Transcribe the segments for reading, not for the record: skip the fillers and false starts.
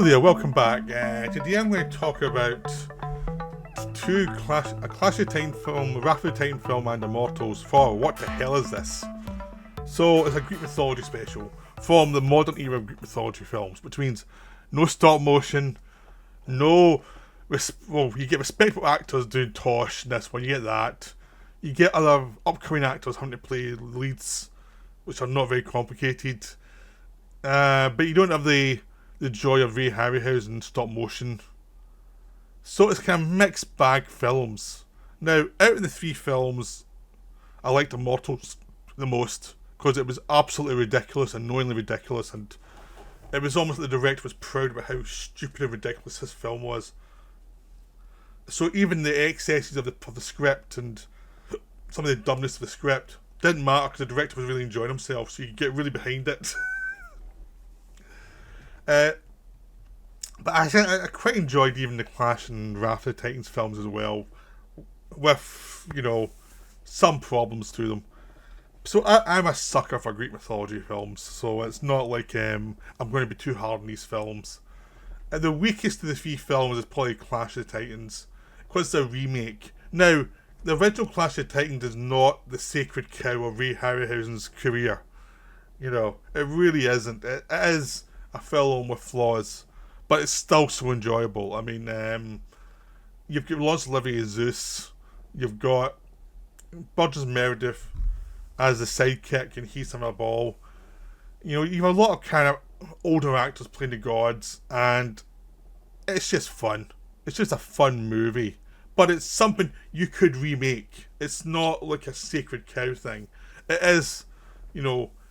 there, welcome back. Today I'm going to talk about a Clash of Titan film, Wrath of the Titan film, and Immortals for What the Hell Is This? So it's a Greek mythology special from the modern era of Greek mythology films, which means no stop motion, you get respectable actors doing Tosh in this one, you get that. You get other upcoming actors having to play leads, which are not very complicated. But you don't have the joy of Ray Harryhausen stop motion. So it's kind of mixed bag films. Now, out of the three films, I liked Immortals the most because it was absolutely ridiculous, annoyingly ridiculous, and it was almost like the director was proud about how stupid and ridiculous his film was. So even the excesses of the script and some of the dumbness of the script didn't matter because the director was really enjoying himself, so you get really behind it. But I think I quite enjoyed even the Clash and Wrath of the Titans films as well, with, some problems to them. So I'm a sucker for Greek mythology films, so it's not like I'm going to be too hard on these films. The weakest of the three films is probably Clash of the Titans, because it's a remake. Now, the original Clash of the Titans is not the sacred cow of Ray Harryhausen's career. It really isn't. It is a film with flaws, but it's still so enjoyable. I mean, you've got Laurence Olivier as Zeus, you've got Burgess Meredith as the sidekick, and he's having a ball. You have a lot of kind of older actors playing the gods, and it's just fun. It's just a fun movie. But it's something you could remake. It's not like a sacred cow thing. It is,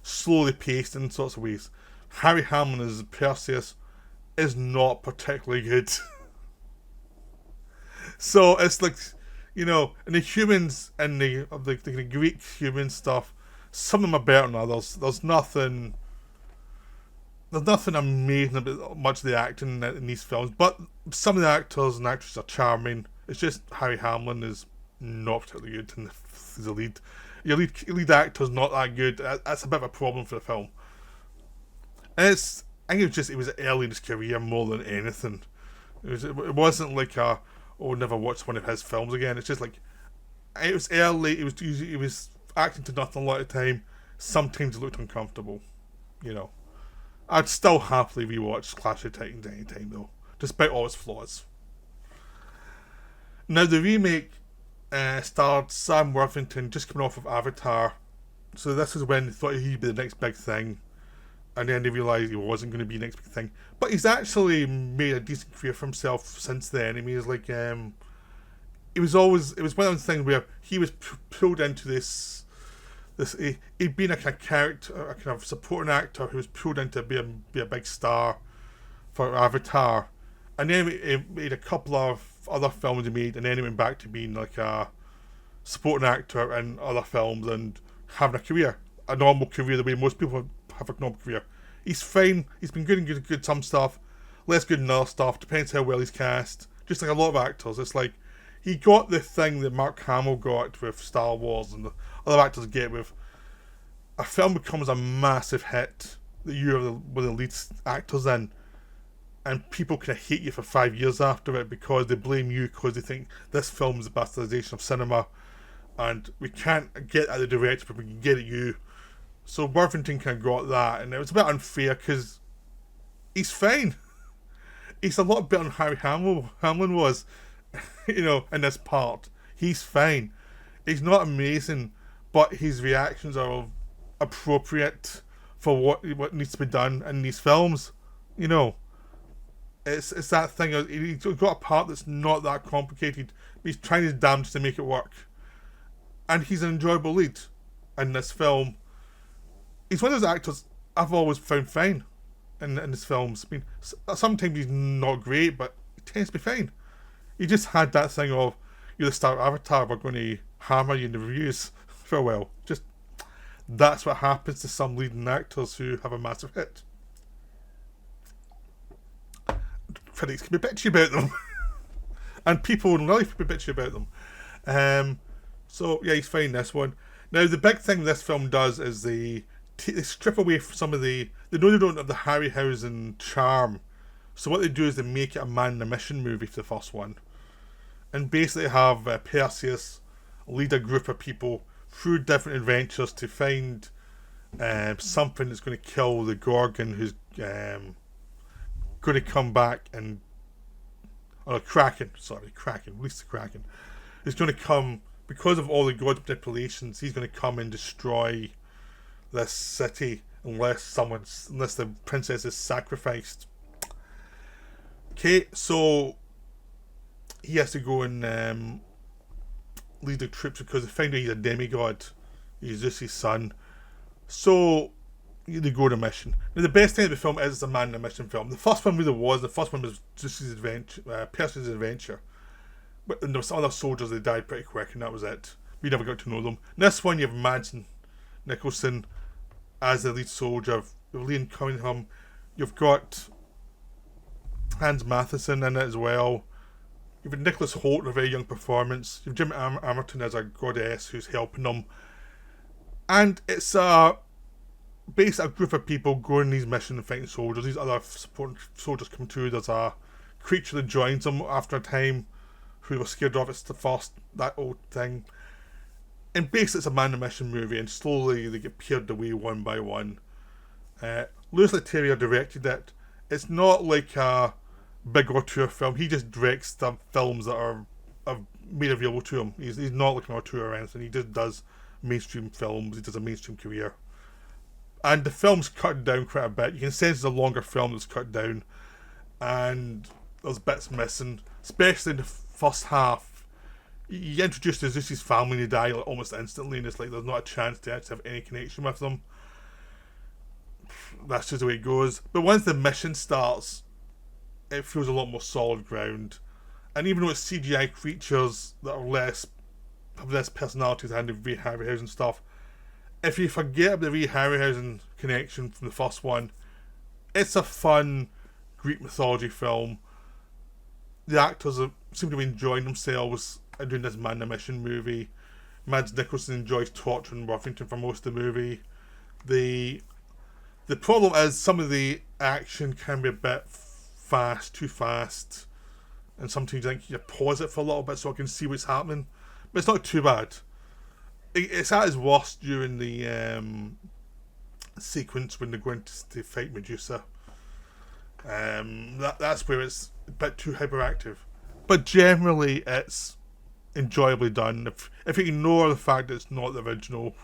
slowly paced in sorts of ways. Harry Hamlin as Perseus is not particularly good. So it's like, and the humans and the Greek human stuff, some of them are better than others. There's nothing amazing about much of the acting in these films, but some of the actors and actresses are charming. It's just Harry Hamlin is not particularly good in the lead. Your lead actor's not that good. That's a bit of a problem for the film. And I think it was early in his career more than anything. It wasn't like never watch one of his films again. It's just like, it was early. He was acting to nothing a lot of the time. Sometimes it looked uncomfortable. I'd still happily rewatch Clash of Titans anytime though, despite all its flaws. Now the remake starred Sam Worthington just coming off of Avatar, so this is when they thought he'd be the next big thing, and then they realised he wasn't going to be the next big thing. But he's actually made a decent career for himself since then. I mean, it's like it was one of those things where he was pulled into this. He'd been a kind of character, a kind of supporting actor who was pulled into be a big star for Avatar, and then he made a couple of other films he made, and then he went back to being like a supporting actor in other films and having a normal career the way most people have a normal career. He's fine. He's been good some stuff, less good in other stuff. Depends how well he's cast. Just like a lot of actors, it's like he got the thing that Mark Hamill got with Star Wars and the other actors get with a film becomes a massive hit that you're one of the lead actors in, and people kind of hate you for 5 years after it because they blame you because they think this film is a bastardization of cinema and we can't get at the director but we can get at you. So Worthington kind of got that, and it was a bit unfair because he's fine. He's a lot better than Harry Hamlin was, in this part. He's fine. He's not amazing, but his reactions are appropriate for what needs to be done in these films. It's that thing. He's got a part that's not that complicated. But he's trying his damnedest to make it work, and he's an enjoyable lead in this film. He's one of those actors I've always found fine in his films. I mean, sometimes he's not great, but he tends to be fine. He just had that thing of, you're the star of Avatar, we're going to hammer you in the reviews for a while. Just, that's what happens to some leading actors who have a massive hit. Critics can be bitchy about them. And people in life can be bitchy about them. So, yeah, he's fine in this one. Now, the big thing this film does is they strip away some of they know they don't have the Harryhausen charm So what they do is they make it a man in a mission movie for the first one, and basically have Perseus lead a group of people through different adventures to find something that's going to kill the Gorgon, who's going to come back and, or Kraken, at least the Kraken, is going to come because of all the god manipulations. He's going to come and destroy this city unless the princess is sacrificed. Okay, so he has to go and lead the troops because they find out he's a demigod. He's Zeus' son. So they go on a mission. Now the best thing of the film is it's a man in a mission film. The first one really was. The first one was Zeus' adventure, Perseus' adventure. But there were some other soldiers, they died pretty quick, and that was it. We never got to know them. In this one, you have Mads Mikkelsen as the lead soldier. You've Liam Cunningham. You've got Hans Matheson in it as well. You've got Nicholas Hoult, a very young performance. You've Jim Amerton as a goddess who's helping them. And it's basically a group of people going on these missions and fighting soldiers. These other supporting soldiers come through. There's a creature that joins them after a time who were scared of. It's the first, that old thing. And basically it's a man on a mission movie, and slowly they get pared away one by one. Louis Leterrier directed it. It's not like a big auteur film. He just directs the films that are made available to him. He's not like an auteur or anything. He just does mainstream films. He does a mainstream career. And the film's cut down quite a bit. You can sense it's a longer film that's cut down. And there's bits missing. Especially in the first half. You get introduced to Zeus's family and they die like, almost instantly, and it's like there's not a chance to actually have any connection with them. That's just the way it goes. But once the mission starts, it feels a lot more solid ground. And even though it's CGI creatures that are have less personality than the Ray Harryhausen stuff, if you forget the Ray Harryhausen connection from the first one, it's a fun Greek mythology film. The actors seem to be enjoying themselves doing this man on a mission movie. Mads Mikkelsen enjoys torturing Worthington for most of the movie. The problem is some of the action can be a bit too fast, and sometimes I think you pause it for a little bit so I can see what's happening. But it's not too bad. It's at its worst during the sequence when they're going to fight Medusa. That's where it's a bit too hyperactive. But generally, it's enjoyably done. If you ignore the fact that it's not the original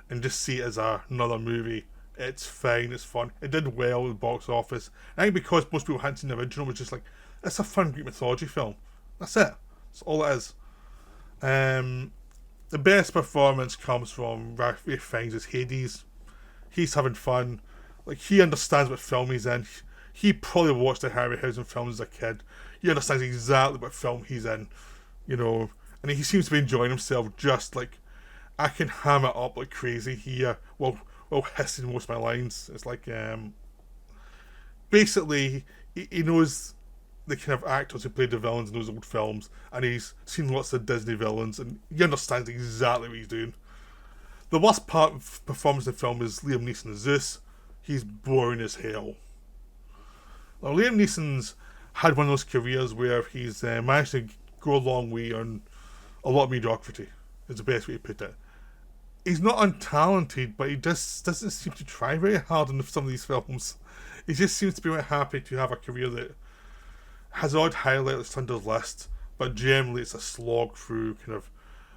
and just see it as another movie, it's fine, it's fun. It did well at the box office. I think because most people hadn't seen the original, it was just like, it's a fun Greek mythology film. That's it. That's all it is. The best performance comes from Ralph Fiennes as Hades. He's having fun. Like, he understands what film he's in. He probably watched the Harryhausen films as a kid. He understands exactly what film he's in, you know, and he seems to be enjoying himself. Just like, I can ham it up like crazy here while hissing most of my lines. It's like, basically, he knows the kind of actors who played the villains in those old films, and he's seen lots of Disney villains, and he understands exactly what he's doing. The worst part of performance in the film is Liam Neeson as Zeus. He's boring as hell. Now, Liam Neeson's had one of those careers where he's managed to go a long way on a lot of mediocrity, is the best way to put it. He's not untalented, but he just doesn't seem to try very hard in some of these films. He just seems to be quite happy to have a career that has odd highlights under his list, but generally it's a slog through kind of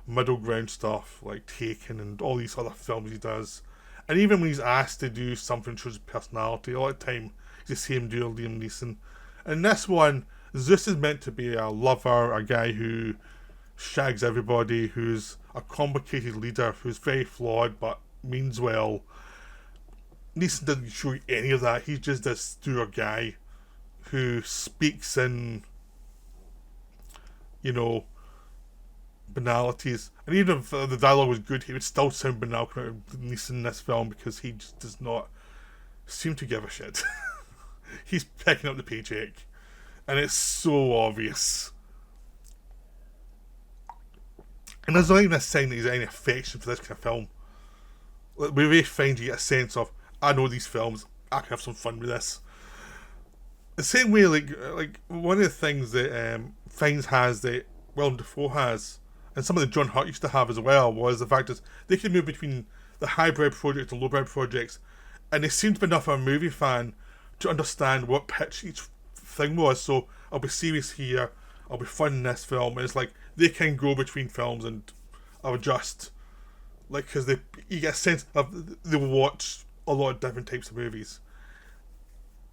middle ground stuff like Taken and all these other films he does. And even when he's asked to do something that shows his personality, a lot of the time you see him do Liam Neeson. And this one, Zeus is meant to be a lover, a guy who shags everybody, who's a complicated leader, who's very flawed but means well. Neeson doesn't show you any of that. He's just this dour guy who speaks in, you know, banalities. And even if the dialogue was good, he would still sound banal coming out of Neeson in this film because he just does not seem to give a shit. He's picking up the paycheck, and it's so obvious. And there's not even a sign that he's any affection for this kind of film. We really find you get a sense of, I know these films, I can have some fun with this. The same way, like one of the things that Fiennes has that Willem Dafoe has, and some of the John Hurt used to have as well, was the fact that they could move between the highbrow projects and lowbrow projects, and they seemed to be enough of a movie fan to understand what pitch each thing was. So I'll be serious here, I'll be fun in this film. And it's like they can go between films and I'll adjust, like because they you get a sense of they watch a lot of different types of movies,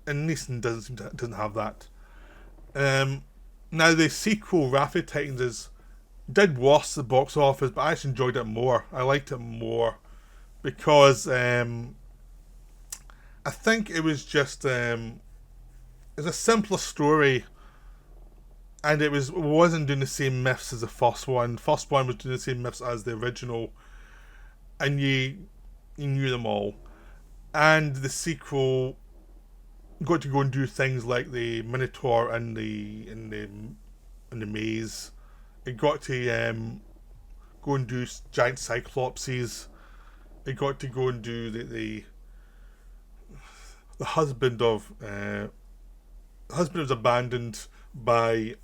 and Neeson doesn't have that. Now the sequel, Wrath of the Titans, did worse at the box office, but I actually enjoyed it more. I liked it more because I think it was just it's a simpler story, and it wasn't doing the same myths as the first one. The first one was doing the same myths as the original, and you knew them all. And the sequel got to go and do things like the Minotaur and the maze. It got to go and do giant cyclopses. It got to go and do the husband of the husband was abandoned by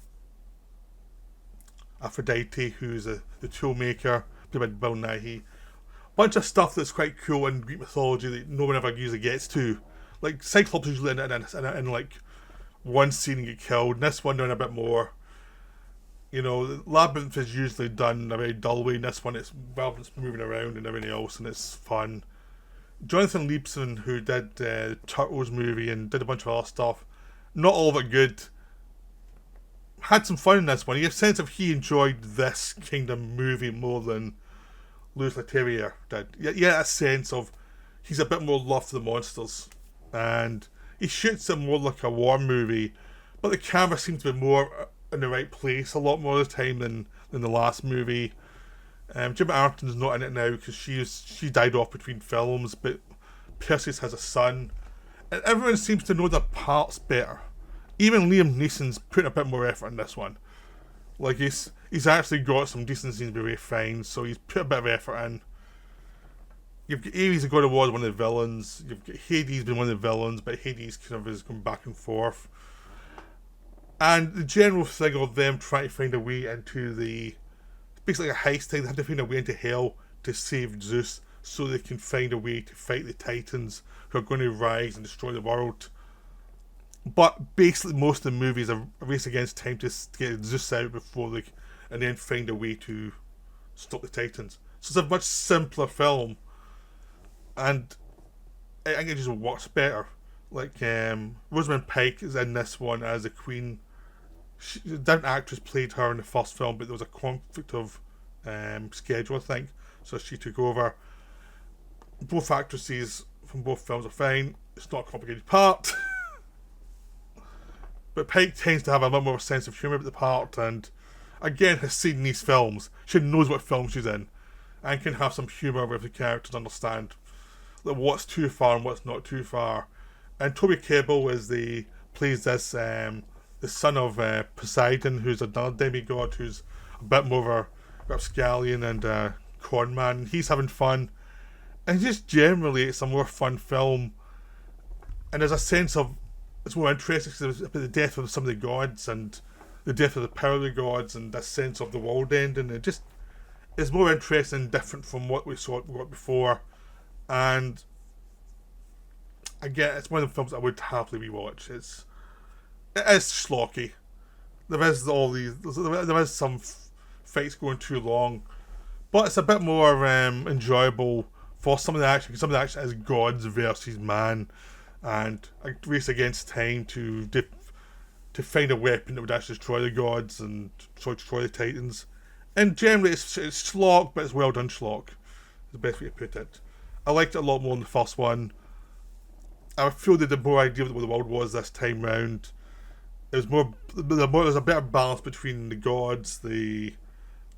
Aphrodite, who's the toolmaker, played by Bill Nighy. Bunch of stuff that's quite cool in Greek mythology that no one ever usually gets to. Like Cyclops usually in like one scene and get killed. And this one doing a bit more. You know, Labyrinth is usually done in a very dull way. In this one, it's moving around and everything else, and it's fun. Jonathan Liebson, who did the Turtles movie and did a bunch of other stuff, not all of it good. Had some fun in this one. You have a sense of he enjoyed this kind of movie more than Louis Leterrier did. Yeah, a sense of he's a bit more love for the monsters, and he shoots it more like a war movie, but the camera seems to be more in the right place a lot more of the time than the last movie. Jim Arton's not in it now because she died off between films, but Perseus has a son, and everyone seems to know their parts better. Even Liam Neeson's putting a bit more effort in this one. Like he's actually got some decent scenes to be very fine, so he's put a bit of effort in. You've got Ares of God of War, one of the villains. You've got Hades being one of the villains, but Hades kind of is going back and forth. And the general thing of them trying to find a way into basically a heist thing. They have to find a way into hell to save Zeus so they can find a way to fight the Titans who are going to rise and destroy the world. But basically most of the movies are a race against time to get Zeus out and then find a way to stop the Titans. So it's a much simpler film, and I think it just works better. Like Rosamund Pike is in this one as a queen. A different actress played her in the first film, but there was a conflict of schedule, I think, so she took over. Both actresses from both films are fine. It's not a complicated part. But Pike tends to have a lot more sense of humour about the part, and again has seen these films. She knows what film she's in, and can have some humour with the characters, understand like what's too far and what's not too far. And Toby Kebbell plays this the son of Poseidon, who's another demigod, who's a bit more of a rapscallion and con man. He's having fun, and just generally it's a more fun film, and there's a sense of it's more interesting because it's about the death of some of the gods and the death of the power of the gods and this sense of the world ending. It just is more interesting and different from what we saw before. And again, it's one of the films I would happily rewatch. It is schlocky. There is some fights going too long, but it's a bit more enjoyable for some of the action. Because some of the action is gods versus man, and a race against time to find a weapon that would actually destroy the gods and destroy the Titans. And generally, it's schlock, but it's well done schlock. Is the best way to put it. I liked it a lot more than the first one. I feel they did more idea of what the world was this time round. It was there's a better balance between the gods, the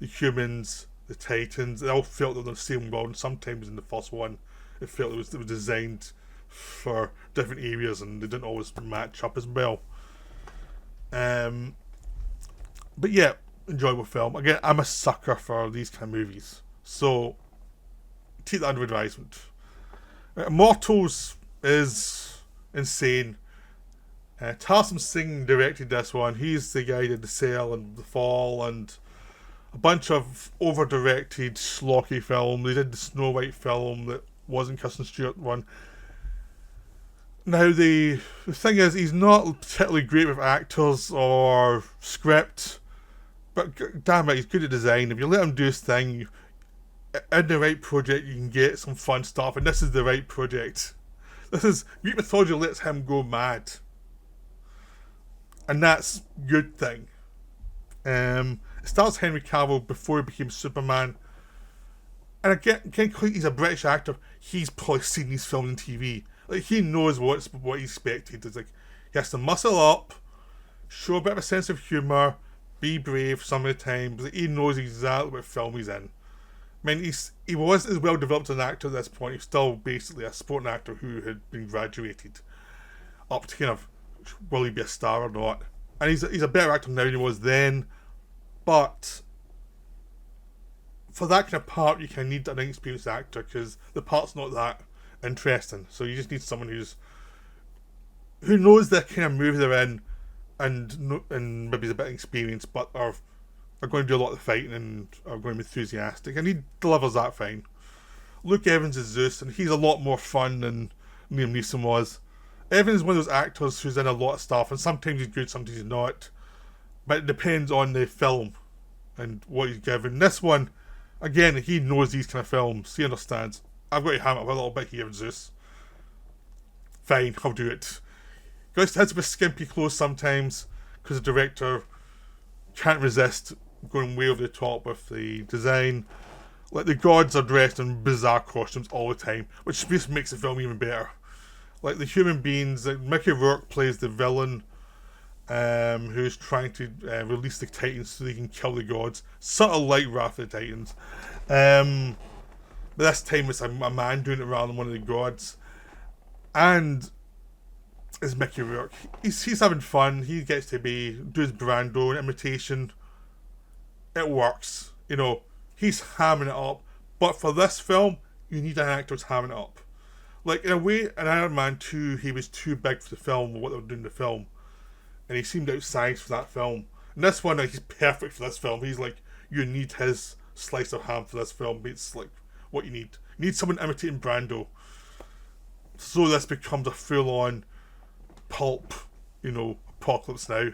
humans, the Titans. They all felt they were in the same world. And sometimes in the first one, it felt it was designed for different areas, and they didn't always match up as well. But yeah, enjoyable film. Again, I'm a sucker for these kind of movies, so take that under advisement. Immortals is insane. Tarsum Singh directed this one. He's the guy who did The Cell and The Fall and a bunch of over-directed, schlocky films. He did the Snow White film that wasn't Kristen Stewart one. Now, the thing is, he's not particularly great with actors or script, but damn it, he's good at design. If you let him do his thing, in the right project, you can get some fun stuff, and this is the right project. This is Greek mythology lets him go mad, and that's a good thing. It stars Henry Cavill before he became Superman, and again, he's a British actor. He's probably seen these films on TV. Like, he knows what he's expected. It's like he has to muscle up, show a bit of a sense of humour, be brave some of the time, but he knows exactly what film he's in. I mean, he was as well developed as an actor at this point. He's still basically a sporting actor who had been graduated up to kind of, will he be a star or not? And he's a better actor now than he was then, but for that kind of part, you kind of need an inexperienced actor because the part's not that interesting. So you just need someone who knows the kind of movie they're in, and maybe is a bit experienced, but are going to do a lot of the fighting and are going to be enthusiastic, and he delivers that fine. Luke Evans is Zeus, and he's a lot more fun than Liam Neeson was. Evans is one of those actors who's in a lot of stuff, and sometimes he's good, sometimes he's not. But it depends on the film and what he's given. This one, again, he knows these kind of films. He understands. I've got to ham it up a little bit here, Zeus. Fine, I'll do it. Guys, has a bit skimpy clothes sometimes because the director can't resist going way over the top with the design. Like, the gods are dressed in bizarre costumes all the time, which just makes the film even better. Like, the human beings, like Mickey Rourke plays the villain, who's trying to release the Titans so they can kill the gods. Sort of like Wrath of the Titans. But this time it's a man doing it rather than one of the gods. And it's Mickey Rourke. He's having fun. He gets to do his Brando, an imitation. It works. You know, he's hamming it up. But for this film, you need an actor who's hamming it up. Like, in a way, in Iron Man 2, he was too big for the film, or what they were doing in the film. And he seemed outsized for that film. And this one, like, he's perfect for this film. He's like, you need his slice of ham for this film. It's like what you need. You need someone imitating Brando. So this becomes a full-on pulp, Apocalypse Now.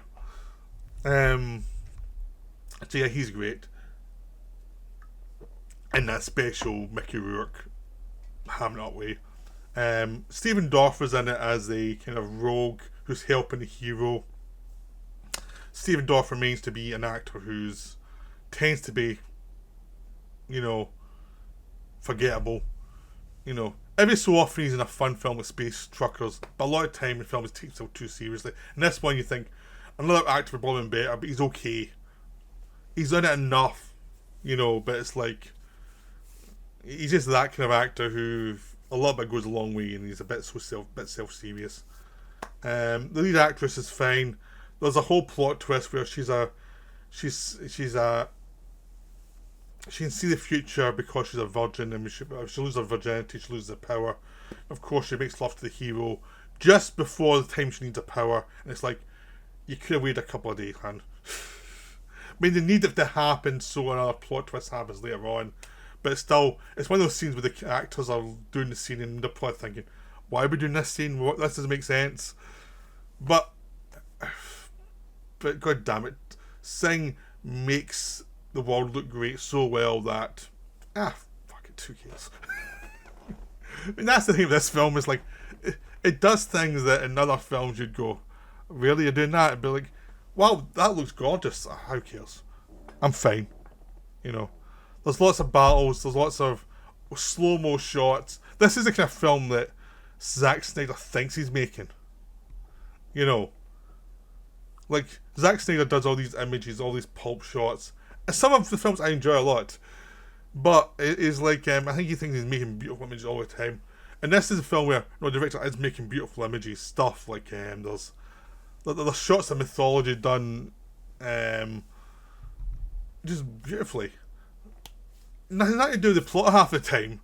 So yeah, he's great. In that special Mickey Rourke hamming it up way. Stephen Dorff in it as a kind of rogue who's helping the hero. Stephen Dorff remains to be an actor who's tends to be, forgettable. Every so often he's in a fun film with space truckers, but a lot of time the film is taken himself too seriously. And this one you think, another actor would probably be better, but he's okay. He's done it enough, but it's like, he's just that kind of actor who a little bit goes a long way, and he's a bit self-serious. The lead actress is fine. There's a whole plot twist where she can see the future because she's a virgin, and if she loses her virginity, she loses her power. Of course, she makes love to the hero just before the time she needs her power, and it's like, you could have waited a couple of days, man. I mean, they need it to happen so another plot twist happens later on, but still, it's one of those scenes where the actors are doing the scene and they're probably thinking, why are we doing this scene? This doesn't make sense. But god damn it, Singh makes the world look great so well that fuck it, who cares? I mean, that's the thing with this film, is like, it does things that in other films you'd go, really, you're doing that? And be like, wow, that looks gorgeous. Who cares? I'm fine. There's lots of battles, there's lots of slow-mo shots. This is the kind of film that Zack Snyder thinks he's making. Like, Zack Snyder does all these images, all these pulp shots. And some of the films I enjoy a lot. But it is like, I think he thinks he's making beautiful images all the time. And this is a film where the director is making beautiful images, stuff like, there's shots of mythology done just beautifully. Nothing to do with the plot half the time.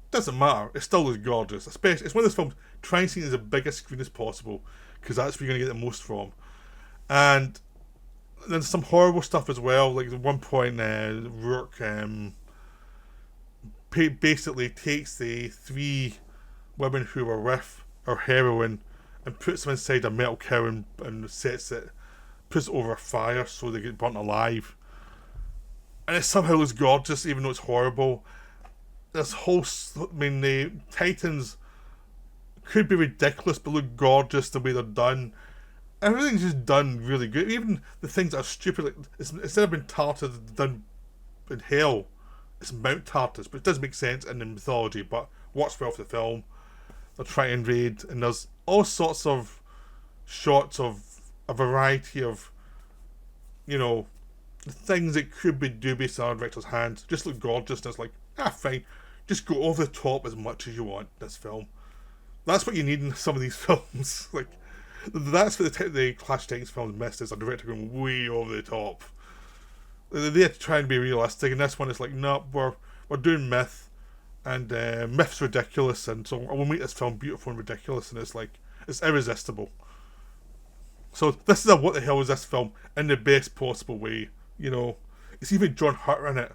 Doesn't matter. It still looks gorgeous. Especially, it's one of those films, try and see it as the biggest screen as possible. because that's where you're going to get the most from. And then some horrible stuff as well. Like at one point, Rourke basically takes the 3 women who were with her heroine and puts them inside a metal kiln and puts it over a fire so they get burnt alive. And it somehow looks gorgeous, even though it's horrible. The Titans could be ridiculous, but look gorgeous the way they're done. Everything's just done really good. Even the things that are stupid, like instead of being Tartars done in hell, it's Mount Tartars, but it does make sense in the mythology, but works well for the film. They're trying to invade, and there's all sorts of shots of a variety of, things that could be dubious in our director's hands. Just look gorgeous, and it's like, fine. Just go over the top as much as you want in this film. That's what you need in some of these films. Like, that's what the Clash of Titans films missed, is a director going way over the top. They have to try and be realistic, and this one is like, no, we're doing myth, and myth's ridiculous, and so we'll make this film beautiful and ridiculous, and it's like, it's irresistible. So this is what the hell is this film in the best possible way, It's even John Hurt in it,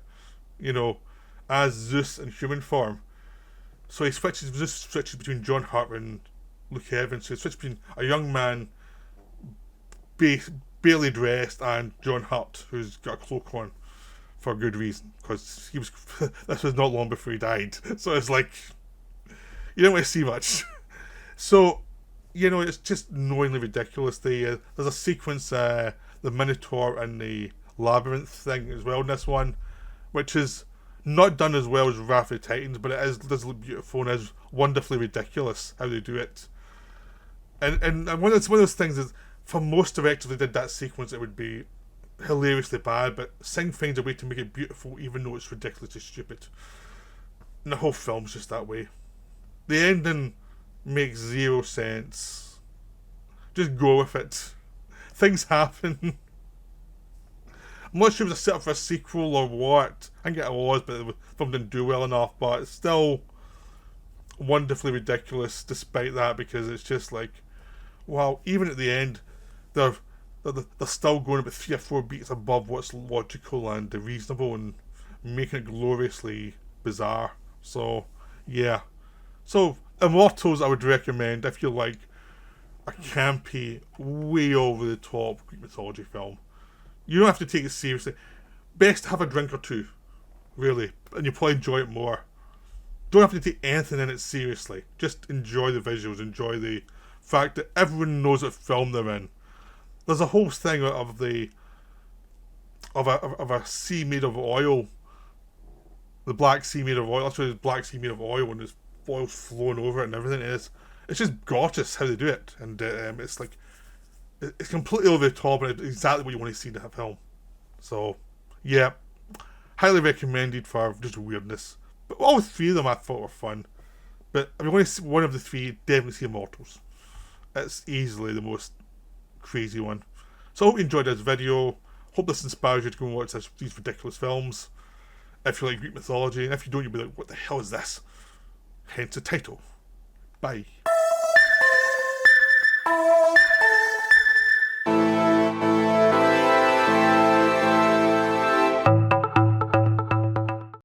as Zeus in human form. So Zeus switches between John Hurt and Luke Evans, so he switches between a young man, barely dressed, and John Hurt, who's got a cloak on for a good reason, because this was not long before he died. So it's like, you don't want to see much. So, it's just knowingly ridiculous. There's a sequence, the Minotaur and the Labyrinth thing as well in this one, which is not done as well as Wrath of the Titans, but it does look beautiful and is wonderfully ridiculous how they do it. And one of those things is, for most directors they did that sequence, it would be hilariously bad, but Singh finds a way to make it beautiful even though it's ridiculously stupid. And the whole film's just that way. The ending makes zero sense. Just go with it. Things happen. I'm not sure if it was a setup for a sequel or what. I think it was, but the film didn't do well enough, but it's still wonderfully ridiculous despite that, because it's just like, wow, even at the end, they're still going about 3 or 4 beats above what's logical and reasonable and making it gloriously bizarre. So, yeah. So, Immortals I would recommend if you like a campy, way over the top Greek mythology film. You don't have to take it seriously. Best to have a drink or two, really, and you'll probably enjoy it more. Don't have to take anything in it seriously. Just enjoy the visuals, enjoy the fact that everyone knows what film they're in. There's a whole thing of a sea made of oil, the Black Sea made of oil. That's why the Black Sea made of oil, and there's oil's flowing over it and everything. It's just gorgeous how they do it, and it's like, it's completely over the top, and it's exactly what you want to see in a film. So, yeah, highly recommended for just weirdness. But all 3 of them I thought were fun. But if you want to see one of the 3, definitely see Immortals. It's easily the most crazy one. So I hope you enjoyed this video. Hope this inspires you to go and watch these ridiculous films. If you like Greek mythology, and if you don't, you'll be like, what the hell is this? Hence the title. Bye.